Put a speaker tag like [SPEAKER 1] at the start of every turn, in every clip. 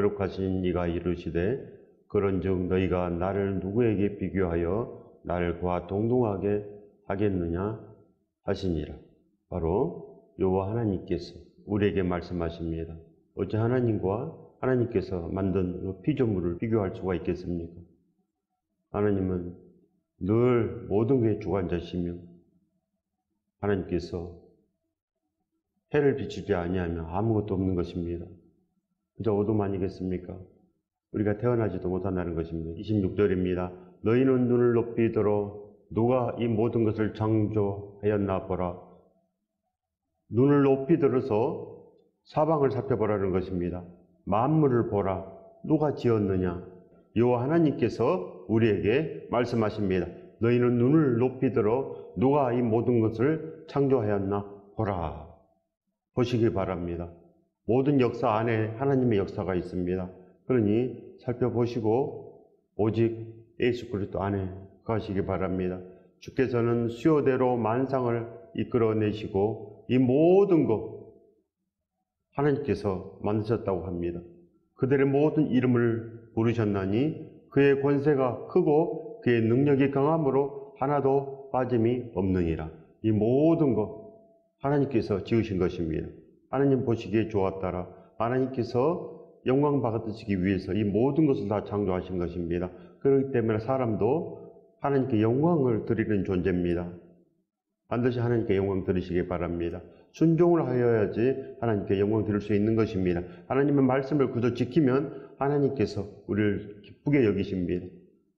[SPEAKER 1] 거룩하신 이가 이르시되 그런즉 너희가 나를 누구에게 비교하여 나를 그와 동등하게 하겠느냐 하시니라. 바로 여호와 하나님께서 우리에게 말씀하십니다. 어찌 하나님께서 만든 피조물을 비교할 수가 있겠습니까? 하나님은 늘 모든 게 주관자시며 하나님께서 해를 비추지 아니하면 아무것도 없는 것입니다. 그저 어둠 아니겠습니까? 우리가 태어나지도 못한다는 것입니다. 26절입니다. 너희는 눈을 높이 들어 누가 이 모든 것을 창조하였나 보라. 눈을 높이 들어서 사방을 살펴보라는 것입니다. 만물을 보라. 누가 지었느냐? 여호와 하나님께서 우리에게 말씀하십니다. 너희는 눈을 높이 들어 누가 이 모든 것을 창조하였나 보라. 보시기 바랍니다. 모든 역사 안에 하나님의 역사가 있습니다. 그러니 살펴보시고 오직 예수 그리스도 안에 거하시기 바랍니다. 주께서는 수요대로 만상을 이끌어내시고 이 모든 것 하나님께서 만드셨다고 합니다. 그들의 모든 이름을 부르셨나니 그의 권세가 크고 그의 능력이 강함으로 하나도 빠짐이 없느니라. 이 모든 것 하나님께서 지으신 것입니다. 하나님 보시기에 좋았더라. 하나님께서 영광 받으시기 위해서 이 모든 것을 다 창조하신 것입니다. 그렇기 때문에 사람도 하나님께 영광을 드리는 존재입니다. 반드시 하나님께 영광 드리시기 바랍니다. 순종을 하여야지 하나님께 영광 드릴 수 있는 것입니다. 하나님의 말씀을 그저 지키면 하나님께서 우리를 기쁘게 여기십니다.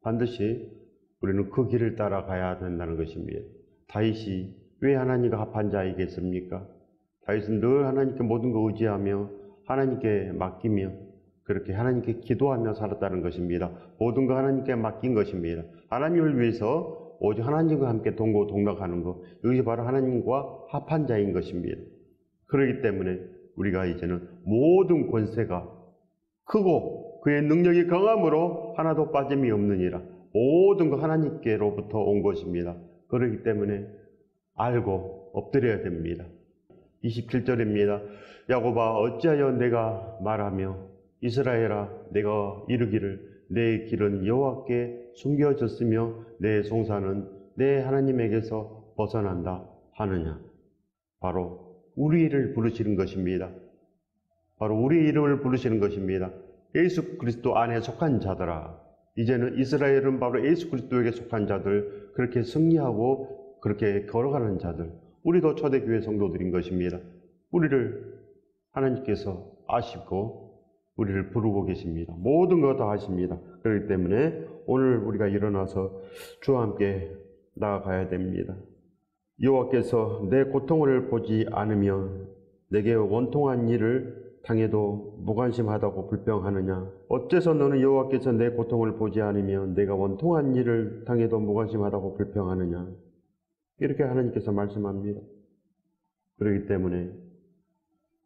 [SPEAKER 1] 반드시 우리는 그 길을 따라가야 된다는 것입니다. 다윗이 왜 하나님과 합한 자이겠습니까? 다윗은 늘 하나님께 모든 거 의지하며 하나님께 맡기며 그렇게 하나님께 기도하며 살았다는 것입니다. 모든 거 하나님께 맡긴 것입니다. 하나님을 위해서 오직 하나님과 함께 동고동락하는 것, 이것이 바로 하나님과 합한 자인 것입니다. 그렇기 때문에 우리가 이제는 모든 권세가 크고 그의 능력이 강함으로 하나도 빠짐이 없느니라. 모든 거 하나님께로부터 온 것입니다. 그렇기 때문에 알고 엎드려야 됩니다. 27절입니다. 야곱아 어찌하여 내가 말하며 이스라엘아 내가 이르기를 내 길은 여호와께 숨겨졌으며 내 송사는 내 하나님에게서 벗어난다 하느냐. 바로 우리를 부르시는 것입니다. 바로 우리의 이름을 부르시는 것입니다. 예수 그리스도 안에 속한 자들아. 이제는 이스라엘은 바로 예수 그리스도에게 속한 자들, 그렇게 승리하고 그렇게 걸어가는 자들, 우리도 초대교회 성도들인 것입니다. 우리를 하나님께서 아시고 우리를 부르고 계십니다. 모든 것 다 하십니다. 그렇기 때문에 오늘 우리가 일어나서 주와 함께 나아가야 됩니다. 여호와께서 내 고통을 보지 않으며 내게 원통한 일을 당해도 무관심하다고 불평하느냐? 어째서 너는 여호와께서 내 고통을 보지 않으며 내가 원통한 일을 당해도 무관심하다고 불평하느냐? 이렇게 하나님께서 말씀합니다. 그렇기 때문에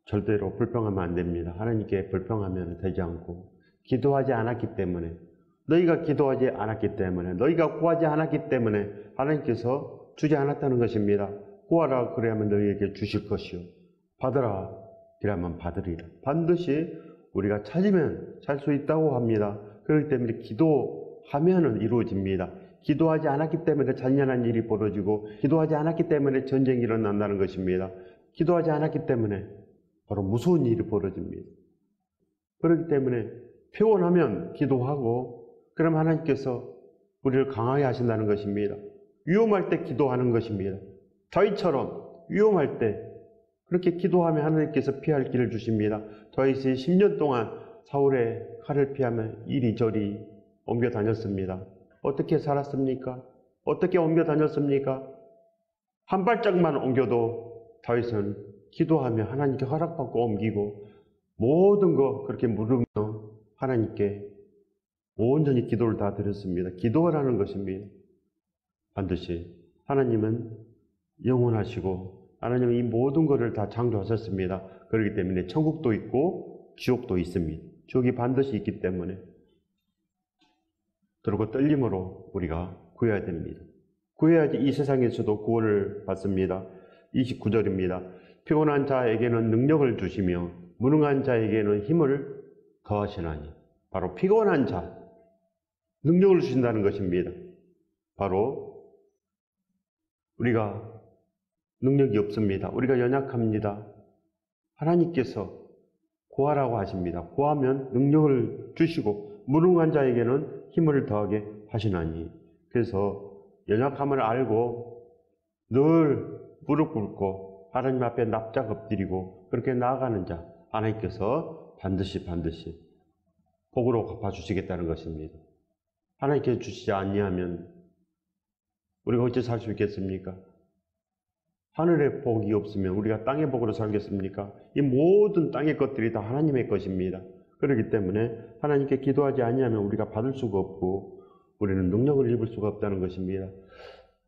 [SPEAKER 1] 절대로 불평하면 안 됩니다. 하나님께 불평하면 되지 않고, 기도하지 않았기 때문에, 너희가 기도하지 않았기 때문에, 너희가 구하지 않았기 때문에 하나님께서 주지 않았다는 것입니다. 구하라 그래야만 너희에게 주실 것이요, 받으라 그래야만 받으리라. 반드시 우리가 찾으면 살 수 있다고 합니다. 그렇기 때문에 기도하면은 이루어집니다. 기도하지 않았기 때문에 잔인한 일이 벌어지고, 기도하지 않았기 때문에 전쟁이 일어난다는 것입니다. 기도하지 않았기 때문에 바로 무서운 일이 벌어집니다. 그렇기 때문에 피곤하면 기도하고, 그럼 하나님께서 우리를 강하게 하신다는 것입니다. 위험할 때 기도하는 것입니다. 다윗처럼 위험할 때 그렇게 기도하면 하나님께서 피할 길을 주십니다. 다윗이 10년 동안 사울의 칼을 피하며 이리저리 옮겨 다녔습니다. 어떻게 살았습니까? 어떻게 옮겨 다녔습니까? 한 발짝만 옮겨도 다윗은 기도하며 하나님께 허락받고 옮기고, 모든 거 그렇게 물으며 하나님께 온전히 기도를 다 드렸습니다. 기도하라는 것입니다. 반드시 하나님은 영원하시고 하나님은 이 모든 것을 다 창조하셨습니다. 그렇기 때문에 천국도 있고 지옥도 있습니다. 지옥이 반드시 있기 때문에 그리고 떨림으로 우리가 구해야 됩니다. 구해야지 이 세상에서도 구원을 받습니다. 29절입니다. 피곤한 자에게는 능력을 주시며 무능한 자에게는 힘을 더하시나니 바로 피곤한 자 능력을 주신다는 것입니다. 바로 우리가 능력이 없습니다. 우리가 연약합니다. 하나님께서 구하라고 하십니다. 구하면 능력을 주시고 무능한 자에게는 힘을 더하게 하시나니. 그래서 연약함을 알고 늘 무릎 꿇고 하나님 앞에 납작 엎드리고 그렇게 나아가는 자 하나님께서 반드시 복으로 갚아주시겠다는 것입니다. 하나님께서 주시지 아니하면 우리가 어찌 살 수 있겠습니까? 하늘의 복이 없으면 우리가 땅의 복으로 살겠습니까? 이 모든 땅의 것들이 다 하나님의 것입니다. 그렇기 때문에 하나님께 기도하지 아니하면 우리가 받을 수가 없고 우리는 능력을 입을 수가 없다는 것입니다.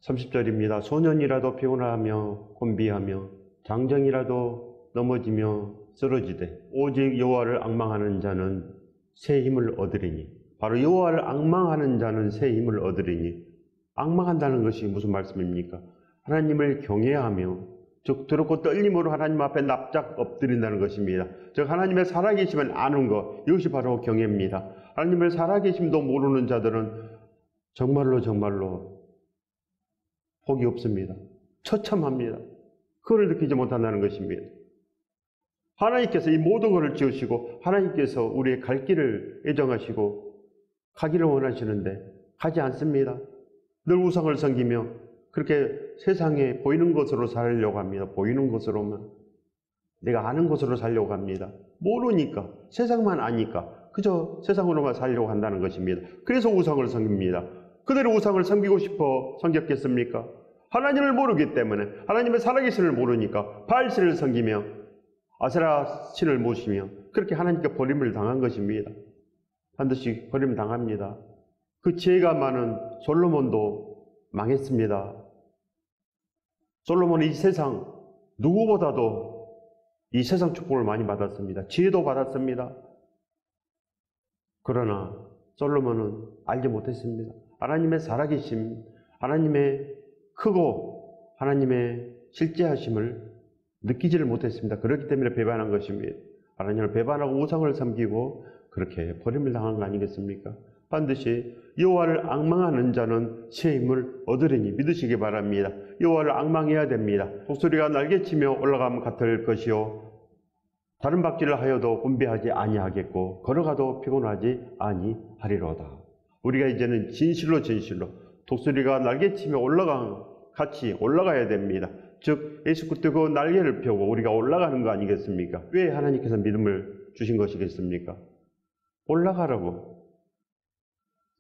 [SPEAKER 1] 30절입니다. 소년이라도 피곤하며 곤비하며 장정이라도 넘어지며 쓰러지되 오직 여호와를 앙망하는 자는 새 힘을 얻으리니. 바로 여호와를 앙망하는 자는 새 힘을 얻으리니. 앙망한다는 것이 무슨 말씀입니까? 하나님을 경외하며 즉 두렵고 떨림으로 하나님 앞에 납작 엎드린다는 것입니다. 즉 하나님의 살아계심을 아는 것, 이것이 바로 경외입니다. 하나님의 살아계심도 모르는 자들은 정말로 복이 없습니다. 처참합니다. 그걸 느끼지 못한다는 것입니다. 하나님께서 이 모든 것을 지으시고 하나님께서 우리의 갈 길을 예정하시고 가기를 원하시는데 가지 않습니다. 늘 우상을 섬기며 그렇게 세상에 보이는 것으로 살려고 합니다. 보이는 것으로만. 내가 아는 것으로 살려고 합니다. 모르니까, 세상만 아니까 그저 세상으로만 살려고 한다는 것입니다. 그래서 우상을 섬깁니다. 그대로 우상을 섬기고 싶어 섬겼겠습니까? 하나님을 모르기 때문에, 하나님의 살아계심을 모르니까 바알신을 섬기며 아세라 신을 모시며 그렇게 하나님께 버림을 당한 것입니다. 반드시 버림 당합니다. 그 지혜가 많은 솔로몬도 망했습니다. 솔로몬은 이 세상 누구보다도 이 세상 축복을 많이 받았습니다. 지혜도 받았습니다. 그러나 솔로몬은 알지 못했습니다. 하나님의 살아계심, 하나님의 크고 하나님의 실제하심을 느끼지를 못했습니다. 그렇기 때문에 배반한 것입니다. 하나님을 배반하고 우상을 섬기고 그렇게 버림을 당한 거 아니겠습니까? 반드시 여호와를 앙망하는 자는 새 힘을 얻으리니 믿으시기 바랍니다. 여호와를 앙망해야 됩니다. 독수리가 날개치며 올라가면 같을 것이요 다른 박질을 하여도 분배하지 아니하겠고 걸어가도 피곤하지 아니하리로다. 우리가 이제는 진실로 독수리가 날개치며 같이 올라가야 됩니다. 즉 예수 그리스도 그 날개를 펴고 우리가 올라가는 거 아니겠습니까? 왜 하나님께서 믿음을 주신 것이겠습니까? 올라가라고.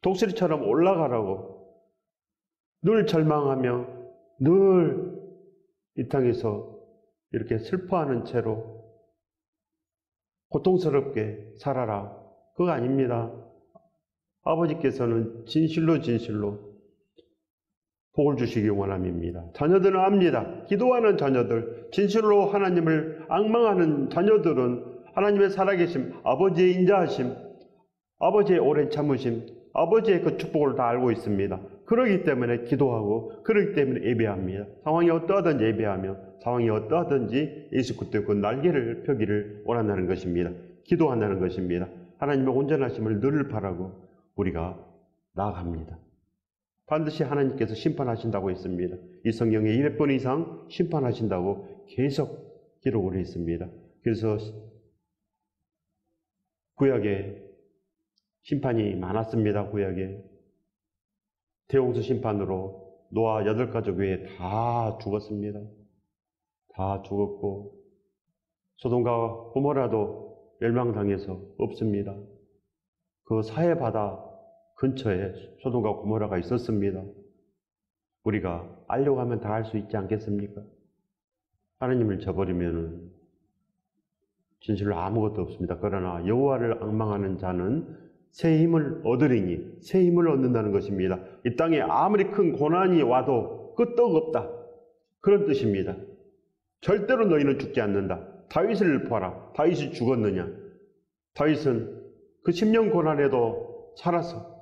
[SPEAKER 1] 독수리처럼 올라가라고. 늘 절망하며 늘 이 땅에서 이렇게 슬퍼하는 채로 고통스럽게 살아라. 그거 아닙니다. 아버지께서는 진실로 복을 주시기 원함입니다. 자녀들은 압니다. 기도하는 자녀들, 진실로 하나님을 앙망하는 자녀들은 하나님의 살아계심, 아버지의 인자하심, 아버지의 오랜 참으심, 아버지의 그 축복을 다 알고 있습니다. 그러기 때문에 기도하고 그러기 때문에 예배합니다. 상황이 어떠하든지 예배하며 상황이 어떠하든지 예수 그리스도의 그 날개를 펴기를 원한다는 것입니다. 기도한다는 것입니다. 하나님의 온전하심을 늘 바라고 우리가 나아갑니다. 반드시 하나님께서 심판하신다고 했습니다. 이 성경에 200번 이상 심판하신다고 계속 기록을 했습니다. 그래서 구약에 심판이 많았습니다. 구약에 대홍수 심판으로 노아 8가족 외에 다 죽었습니다. 다 죽었고 소돔과 고모라도 멸망당해서 없습니다. 그 사해바다 근처에 소돔과 고모라가 있었습니다. 우리가 알려고 하면 다 알 수 있지 않겠습니까? 하나님을 저버리면 진실로 아무것도 없습니다. 그러나 여호와를 앙망하는 자는 새 힘을 얻으리니, 새 힘을 얻는다는 것입니다. 이 땅에 아무리 큰 고난이 와도 끄떡 없다. 그런 뜻입니다. 절대로 너희는 죽지 않는다. 다윗을 봐라. 다윗이 죽었느냐? 다윗은 그 10년 고난에도 살아서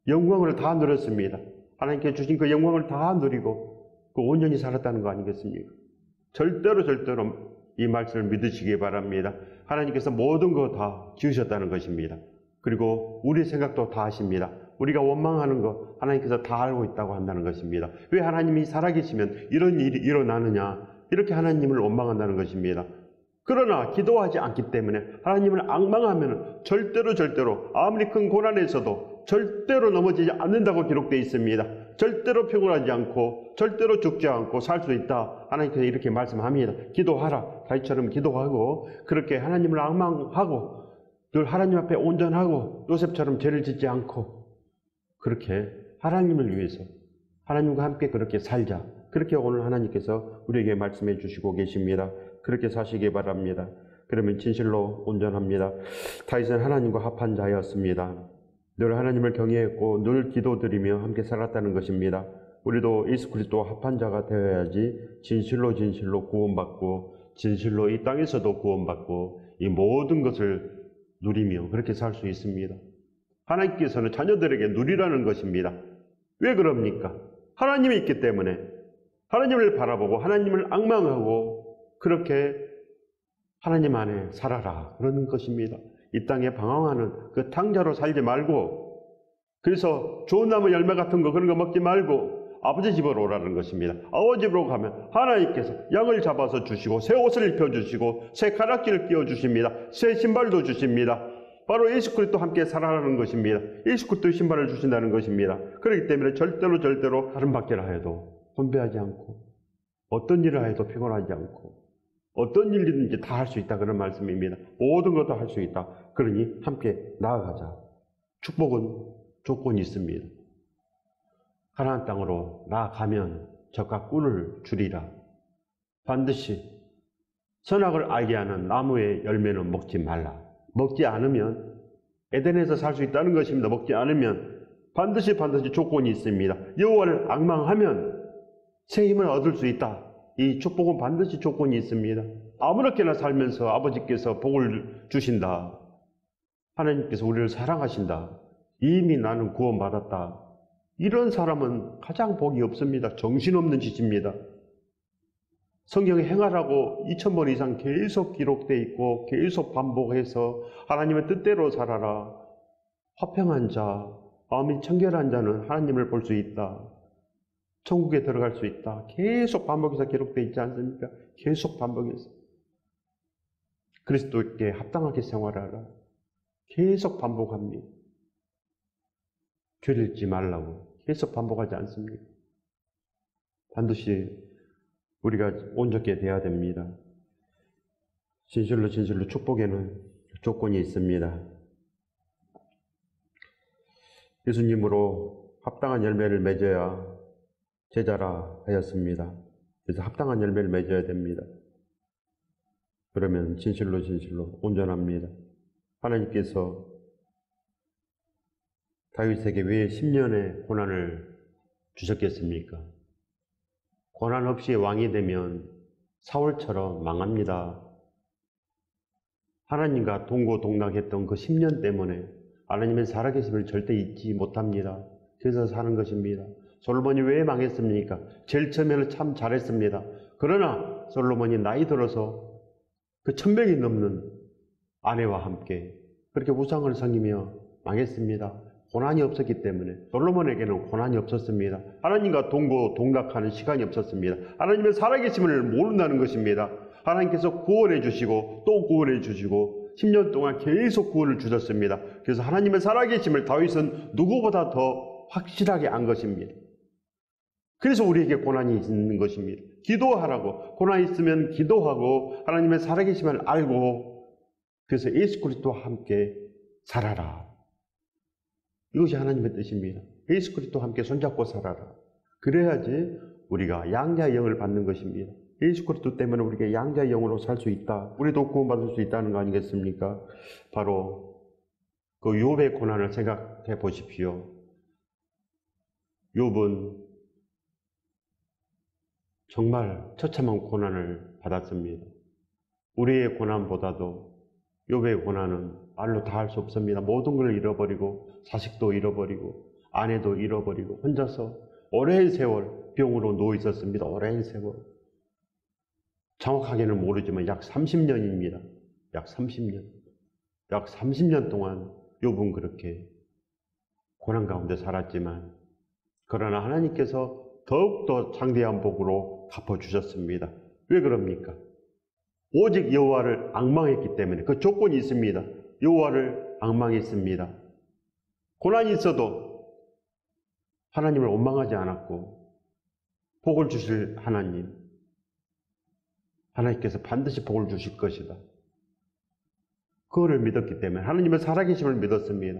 [SPEAKER 1] 영광을 다 누렸습니다. 하나님께 주신 그 영광을 다 누리고 그 온전히 살았다는 거 아니겠습니까? 절대로 이 말씀을 믿으시기 바랍니다. 하나님께서 모든 거 다 지으셨다는 것입니다. 그리고 우리 생각도 다 아십니다. 우리가 원망하는 거 하나님께서 다 알고 있다고 한다는 것입니다. 왜 하나님이 살아계시면 이런 일이 일어나느냐, 이렇게 하나님을 원망한다는 것입니다. 그러나 기도하지 않기 때문에 하나님을 앙망하면 절대로 아무리 큰 고난에서도 절대로 넘어지지 않는다고 기록되어 있습니다. 절대로 피곤하지 않고 절대로 죽지 않고 살 수 있다. 하나님께서 이렇게 말씀합니다. 기도하라. 다윗처럼 기도하고 그렇게 하나님을 앙망하고 늘 하나님 앞에 온전하고 요셉처럼 죄를 짓지 않고 그렇게 하나님을 위해서 하나님과 함께 그렇게 살자. 그렇게 오늘 하나님께서 우리에게 말씀해 주시고 계십니다. 그렇게 사시기 바랍니다. 그러면 진실로 온전합니다. 다윗은 하나님과 합한 자였습니다. 늘 하나님을 경외했고 늘 기도드리며 함께 살았다는 것입니다. 우리도 예수 그리스도와 합한 자가 되어야지 진실로 구원받고 진실로 이 땅에서도 구원받고 이 모든 것을 누리며 그렇게 살 수 있습니다. 하나님께서는 자녀들에게 누리라는 것입니다. 왜 그럽니까? 하나님이 있기 때문에 하나님을 바라보고 하나님을 앙망하고 그렇게 하나님 안에 살아라 그러는 것입니다. 이 땅에 방황하는 그 탕자로 살지 말고 그래서 좋은 나무 열매 같은 거 그런 거 먹지 말고 아버지 집으로 오라는 것입니다. 아버지 집으로 가면 하나님께서 양을 잡아서 주시고 새 옷을 입혀주시고 새 가락지를 끼워주십니다. 새 신발도 주십니다. 바로 예수 그리스도 함께 살아라는 것입니다. 예수 그리스도 신발을 주신다는 것입니다. 그렇기 때문에 절대로 다른 밖에라 해도 혼배하지 않고 어떤 일을 해도 피곤하지 않고 어떤 일이든지 다 할 수 있다 그런 말씀입니다. 모든 것도 할 수 있다. 그러니 함께 나아가자. 축복은 조건이 있습니다. 가나안 땅으로 나아가면 젖과 꿀을 주리라. 반드시 선악을 알게 하는 나무의 열매는 먹지 말라. 먹지 않으면 에덴에서 살 수 있다는 것입니다. 먹지 않으면 반드시 조건이 있습니다. 여호와를 앙망하면 새 힘을 얻을 수 있다. 이 축복은 반드시 조건이 있습니다. 아무렇게나 살면서 아버지께서 복을 주신다. 하나님께서 우리를 사랑하신다. 이미 나는 구원받았다. 이런 사람은 가장 복이 없습니다. 정신없는 짓입니다. 성경에 행하라고 2000번 이상 계속 기록되어 있고 계속 반복해서 하나님의 뜻대로 살아라. 화평한 자, 마음이 청결한 자는 하나님을 볼 수 있다. 천국에 들어갈 수 있다. 계속 반복해서 기록되어 있지 않습니까? 계속 반복해서. 그리스도께 합당하게 생활하라. 계속 반복합니다. 죄를 짓지 말라고 계속 반복하지 않습니까? 반드시 우리가 온전케 돼야 됩니다. 진실로 축복에는 조건이 있습니다. 예수님으로 합당한 열매를 맺어야 제자라 하였습니다. 그래서 합당한 열매를 맺어야 됩니다. 그러면 진실로 온전합니다. 하나님께서 다윗에게 왜 10년의 고난을 주셨겠습니까? 고난 없이 왕이 되면 사울처럼 망합니다. 하나님과 동고동락했던 그 10년 때문에 하나님의 살아계심을 절대 잊지 못합니다. 그래서 사는 것입니다. 솔로몬이 왜 망했습니까? 제일 처음에는 참 잘했습니다. 그러나 솔로몬이 나이 들어서 그 1000명이 넘는 아내와 함께 그렇게 우상을 섬기며 망했습니다. 고난이 없었기 때문에 솔로몬에게는 고난이 없었습니다. 하나님과 동고동락하는 시간이 없었습니다. 하나님의 살아계심을 모른다는 것입니다. 하나님께서 구원해 주시고 또 구원해 주시고 10년 동안 계속 구원을 주셨습니다. 그래서 하나님의 살아계심을 다윗은 누구보다 더 확실하게 안 것입니다. 그래서 우리에게 고난이 있는 것입니다. 기도하라고. 고난이 있으면 기도하고 하나님의 살아계심을 알고 그래서 예수 그리스도와 함께 살아라. 이것이 하나님의 뜻입니다. 예수 그리스도와 함께 손잡고 살아라. 그래야지 우리가 양자의 영을 받는 것입니다. 예수 그리스도 때문에 우리가 양자의 영으로 살 수 있다. 우리도 구원받을 수 있다는 거 아니겠습니까? 바로 그 욥의 고난을 생각해 보십시오. 욥은 정말 처참한 고난을 받았습니다. 우리의 고난보다도 욥의 고난은 말로 다 할 수 없습니다. 모든 걸 잃어버리고 자식도 잃어버리고 아내도 잃어버리고 혼자서 오랜 세월 병으로 누워 있었습니다. 오랜 세월. 정확하게는 모르지만 약 30년입니다. 약 30년. 약 30년 동안 욥은 그렇게 고난 가운데 살았지만 그러나 하나님께서 더욱더 장대한 복으로 갚아주셨습니다. 왜 그럽니까? 오직 여호와를 앙망했기 때문에. 그 조건이 있습니다. 여호와를 앙망했습니다. 고난이 있어도 하나님을 원망하지 않았고 복을 주실 하나님께서 반드시 복을 주실 것이다. 그거를 믿었기 때문에 하나님의 살아계심을 믿었습니다.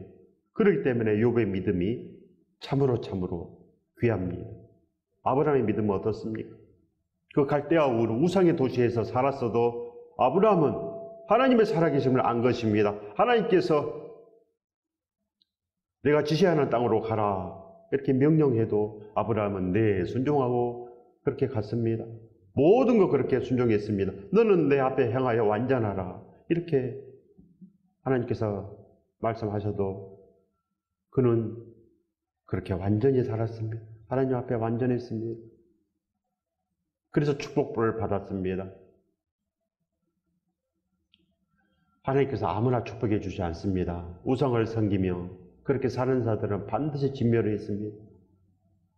[SPEAKER 1] 그렇기 때문에 욥의 믿음이 참으로 귀합니다. 아브라함의 믿음은 어떻습니까? 그 갈대아 우르 우상의 도시에서 살았어도 아브라함은 하나님의 살아계심을 안 것입니다. 하나님께서 내가 지시하는 땅으로 가라 이렇게 명령해도 아브라함은 네 순종하고 그렇게 갔습니다. 모든 거 그렇게 순종했습니다. 너는 내 앞에 향하여 완전하라 이렇게 하나님께서 말씀하셔도 그는 그렇게 완전히 살았습니다. 하나님 앞에 완전했습니다. 그래서 축복을 받았습니다. 하나님께서 아무나 축복해 주지 않습니다. 우상을 섬기며 그렇게 사는 자들은 반드시 진멸을 했습니다.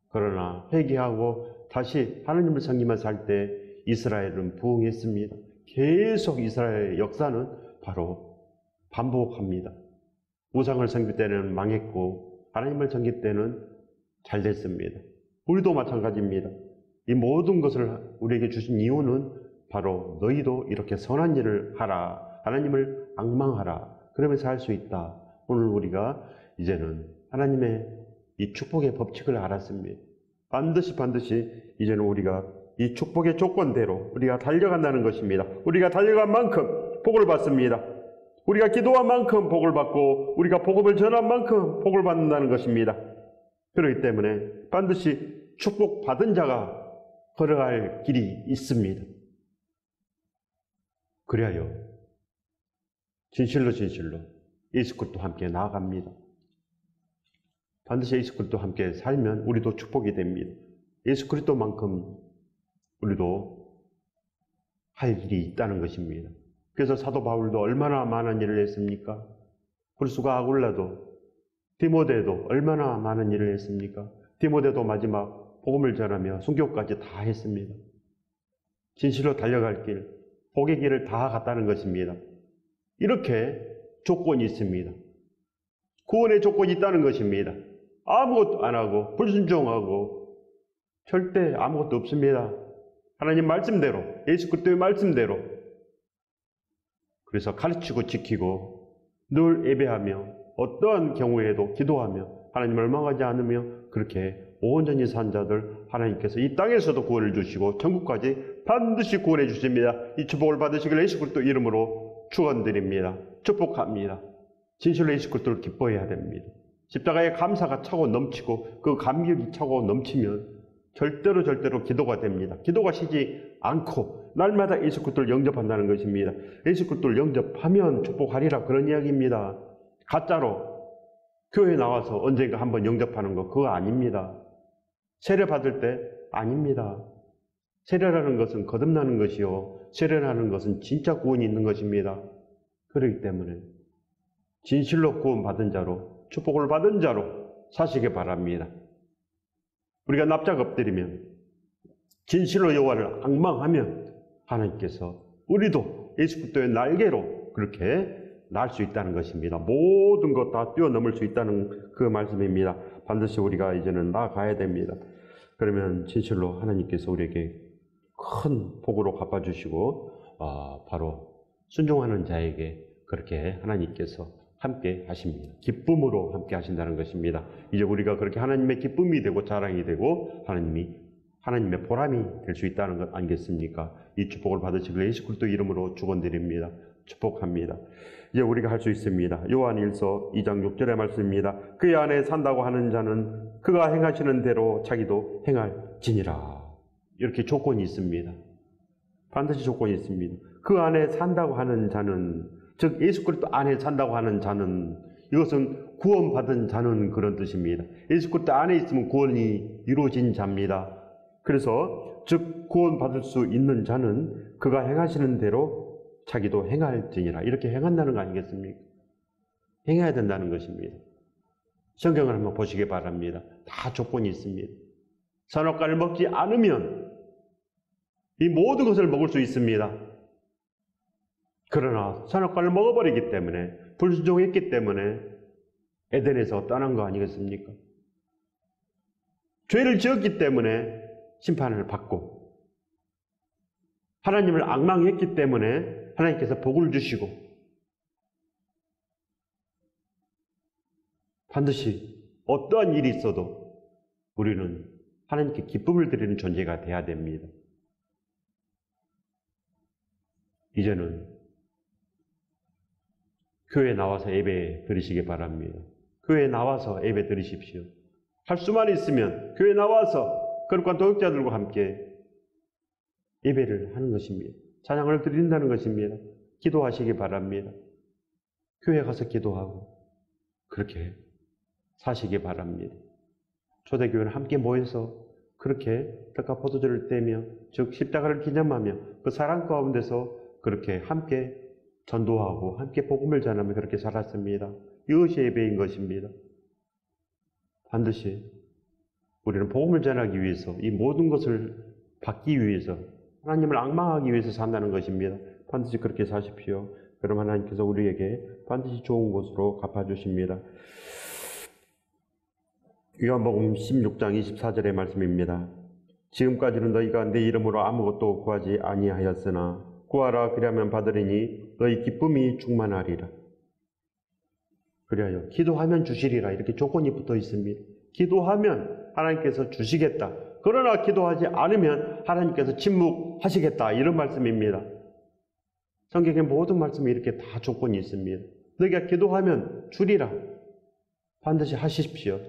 [SPEAKER 1] 그러나 회개하고 다시 하나님을 섬기며 살 때 이스라엘은 부흥했습니다. 계속 이스라엘의 역사는 바로 반복합니다. 우상을 섬길 때는 망했고 하나님을 섬길 때는 잘 됐습니다. 우리도 마찬가지입니다. 이 모든 것을 우리에게 주신 이유는 바로 너희도 이렇게 선한 일을 하라. 하나님을 앙망하라. 그러면서 할 수 있다. 오늘 우리가 이제는 하나님의 이 축복의 법칙을 알았습니다. 반드시 이제는 우리가 이 축복의 조건대로 우리가 달려간다는 것입니다. 우리가 달려간 만큼 복을 받습니다. 우리가 기도한 만큼 복을 받고 우리가 복음을 전한 만큼 복을 받는다는 것입니다. 그렇기 때문에 반드시 축복받은 자가 걸어갈 길이 있습니다. 그래야 진실로 예수 그리스도 함께 나아갑니다. 반드시 예수 그리스도 함께 살면 우리도 축복이 됩니다. 예수 그리스도만큼 우리도 할 일이 있다는 것입니다. 그래서 사도 바울도 얼마나 많은 일을 했습니까? 불수가 아굴라도 디모데도 얼마나 많은 일을 했습니까? 디모데도 마지막 복음을 전하며 순교까지 다 했습니다. 진실로 달려갈 길, 복의 길을 다 갔다는 것입니다. 이렇게 조건이 있습니다. 구원의 조건이 있다는 것입니다. 아무것도 안 하고 불순종하고 절대 아무것도 없습니다. 하나님 말씀대로, 예수 그리스도의 말씀대로 그래서 가르치고 지키고 늘 예배하며 어떠한 경우에도 기도하며 하나님을 망하지 않으며 그렇게 온전히 산 자들 하나님께서 이 땅에서도 구원을 주시고 천국까지 반드시 구원해 주십니다. 이 축복을 받으시길 예수 그리스도 이름으로 축원드립니다. 축복합니다. 진실로 예수 그리스도를 기뻐해야 됩니다. 십자가의 감사가 차고 넘치고 그 감격이 차고 넘치면 절대로 기도가 됩니다. 기도가 쉬지 않고 날마다 예수 그리스도를 영접한다는 것입니다. 예수 그리스도를 영접하면 축복하리라 그런 이야기입니다. 가짜로 교회 나와서 언젠가 한번 영접하는 거 그거 아닙니다. 세례 받을 때 아닙니다. 세례라는 것은 거듭나는 것이요 세례라는 것은 진짜 구원이 있는 것입니다. 그렇기 때문에 진실로 구원받은 자로 축복을 받은 자로 사시기 바랍니다. 우리가 납작 엎드리면 진실로 여호와를 앙망하면 하나님께서 우리도 예수 그리스도의 날개로 그렇게 날 수 있다는 것입니다. 모든 것 다 뛰어넘을 수 있다는 그 말씀입니다. 반드시 우리가 이제는 나아가야 됩니다. 그러면 진실로 하나님께서 우리에게 큰 복으로 갚아주시고 바로 순종하는 자에게 그렇게 하나님께서 함께 하십니다. 기쁨으로 함께 하신다는 것입니다. 이제 우리가 그렇게 하나님의 기쁨이 되고 자랑이 되고 하나님의 보람이 될 수 있다는 것 아니겠습니까? 이 축복을 받으시길 예수 그리스도 이름으로 축원드립니다. 축복합니다. 이제 우리가 할 수 있습니다. 요한일서 2장 6절의 말씀입니다. 그의 안에 산다고 하는 자는 그가 행하시는 대로 자기도 행할지니라. 이렇게 조건이 있습니다. 반드시 조건이 있습니다. 그 안에 산다고 하는 자는, 즉 예수 그리스도 안에 산다고 하는 자는, 이것은 구원받은 자는 그런 뜻입니다. 예수 그리스도 안에 있으면 구원이 이루어진 자입니다. 그래서 즉 구원받을 수 있는 자는 그가 행하시는 대로 자기도 행할지니라. 이렇게 행한다는 거 아니겠습니까? 행해야 된다는 것입니다. 성경을 한번 보시기 바랍니다. 다 조건이 있습니다. 선악과를 먹지 않으면 이 모든 것을 먹을 수 있습니다. 그러나 선악과를 먹어버리기 때문에, 불순종했기 때문에 에덴에서 떠난 거 아니겠습니까? 죄를 지었기 때문에 심판을 받고, 하나님을 앙망했기 때문에 하나님께서 복을 주시고, 반드시 어떠한 일이 있어도 우리는 하나님께 기쁨을 드리는 존재가 돼야 됩니다. 이제는 교회에 나와서 예배 드리시기 바랍니다. 교회에 나와서 예배 드리십시오. 할 수만 있으면 교회에 나와서 거룩한 도역자들과 함께 예배를 하는 것입니다. 찬양을 드린다는 것입니다. 기도하시기 바랍니다. 교회 가서 기도하고 그렇게 사시기 바랍니다. 초대교회는 함께 모여서 그렇게 떡과 포도주를 떼며, 즉 십자가를 기념하며 그 사랑 가운데서 그렇게 함께 전도하고 함께 복음을 전하며 그렇게 살았습니다. 이것이 예배인 것입니다. 반드시 우리는 복음을 전하기 위해서, 이 모든 것을 받기 위해서, 하나님을 앙망하기 위해서 산다는 것입니다. 반드시 그렇게 사십시오. 그럼 하나님께서 우리에게 반드시 좋은 것으로 갚아주십니다. 요한복음 16장 24절의 말씀입니다. 지금까지는 너희가 내 이름으로 아무것도 구하지 아니하였으나 구하라 그리하면 받으리니 너희 기쁨이 충만하리라. 그리하여 기도하면 주시리라. 이렇게 조건이 붙어 있습니다. 기도하면 하나님께서 주시겠다. 그러나 기도하지 않으면 하나님께서 침묵하시겠다. 이런 말씀입니다. 성경의 모든 말씀이 이렇게 다 조건이 있습니다. 너희가 기도하면 주리라. 반드시 하십시오.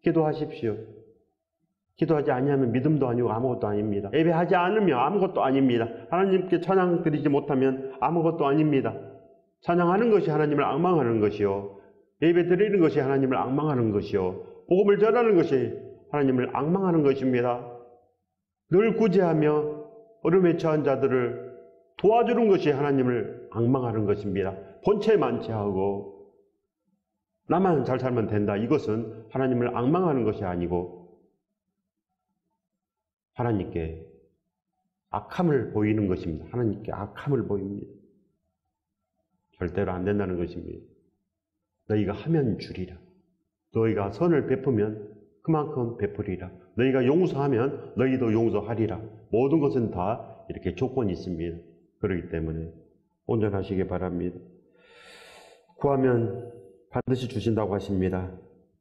[SPEAKER 1] 기도하십시오. 기도하지 아니하면 믿음도 아니고 아무것도 아닙니다. 예배하지 않으면 아무것도 아닙니다. 하나님께 찬양 드리지 못하면 아무것도 아닙니다. 찬양하는 것이 하나님을 앙망하는 것이요, 예배 드리는 것이 하나님을 앙망하는 것이요, 복음을 전하는 것이 하나님을 앙망하는 것입니다. 늘 구제하며 어려움에 처한 자들을 도와주는 것이 하나님을 앙망하는 것입니다. 본체 만체하고 나만 잘 살면 된다. 이것은 하나님을 앙망하는 것이 아니고 하나님께 악함을 보이는 것입니다. 하나님께 악함을 보입니다. 절대로 안 된다는 것입니다. 너희가 하면 주리라. 너희가 선을 베푸면 그만큼 베푸리라. 너희가 용서하면 너희도 용서하리라. 모든 것은 다 이렇게 조건이 있습니다. 그렇기 때문에 온전하시기 바랍니다. 구하면 반드시 주신다고 하십니다.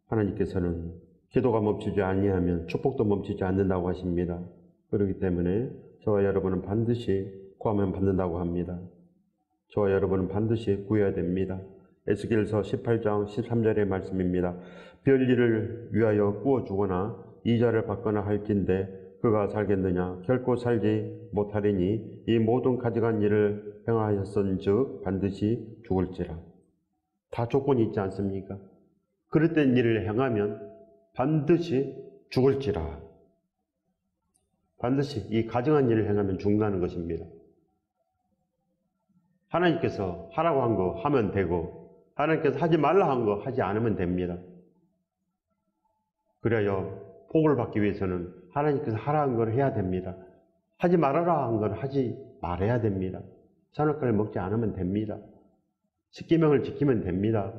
[SPEAKER 1] 하나님께서는 기도가 멈추지 아니하면 축복도 멈추지 않는다고 하십니다. 그렇기 때문에 저와 여러분은 반드시 구하면 받는다고 합니다. 저와 여러분은 반드시 구해야 됩니다. 에스겔서 18장 13절의 말씀입니다. 별일을 위하여 구워주거나 이자를 받거나 할진대 그가 살겠느냐? 결코 살지 못하리니 이 모든 가져간 일을 행하였은즉 반드시 죽을지라. 다 조건이 있지 않습니까? 그릇된 일을 행하면 반드시 죽을지라. 반드시 이 가증한 일을 행하면 죽는다는 것입니다. 하나님께서 하라고 한 거 하면 되고, 하나님께서 하지 말라 한 거 하지 않으면 됩니다. 그래야 복을 받기 위해서는 하나님께서 하라는 걸 해야 됩니다. 하지 말아라 한 걸 하지 말아야 됩니다. 선악과를 먹지 않으면 됩니다. 십계명을 지키면 됩니다.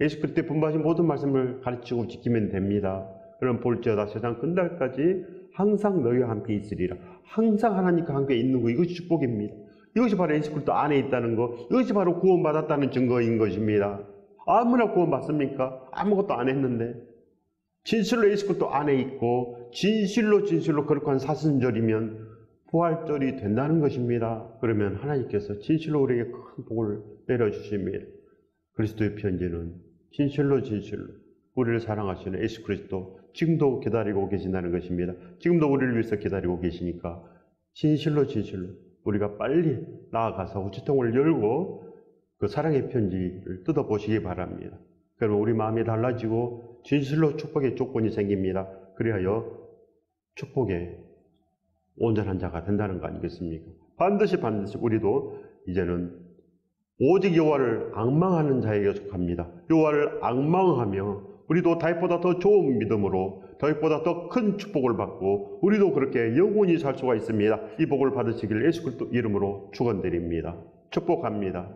[SPEAKER 1] 예수 그리스도의 분부하신 모든 말씀을 가르치고 지키면 됩니다. 그럼 볼지어다 세상 끝날까지 항상 너희와 함께 있으리라. 항상 하나님과 함께 있는 거, 이것이 축복입니다. 이것이 바로 예수 그리스도 안에 있다는 거, 이것이 바로 구원받았다는 증거인 것입니다. 아무나 구원받습니까? 아무것도 안 했는데. 진실로 예수 그리스도 안에 있고 진실로 거룩한 사순절이면 부활절이 된다는 것입니다. 그러면 하나님께서 진실로 우리에게 큰 복을 내려주십니다. 그리스도의 편지는 진실로 우리를 사랑하시는 예수 그리스도 지금도 기다리고 계신다는 것입니다. 지금도 우리를 위해서 기다리고 계시니까 진실로 우리가 빨리 나아가서 우체통을 열고 그 사랑의 편지를 뜯어보시기 바랍니다. 그러면 우리 마음이 달라지고 진실로 축복의 조건이 생깁니다. 그리하여 축복의 온전한 자가 된다는 거 아니겠습니까? 반드시 우리도 이제는 오직 여호와를 앙망하는 자에게 속합니다. 여호와를 앙망하며 우리도 다윗보다 더 좋은 믿음으로 다윗보다 더 큰 축복을 받고 우리도 그렇게 영원히 살 수가 있습니다. 이 복을 받으시길 예수 그리스도 이름으로 축원드립니다. 축복합니다.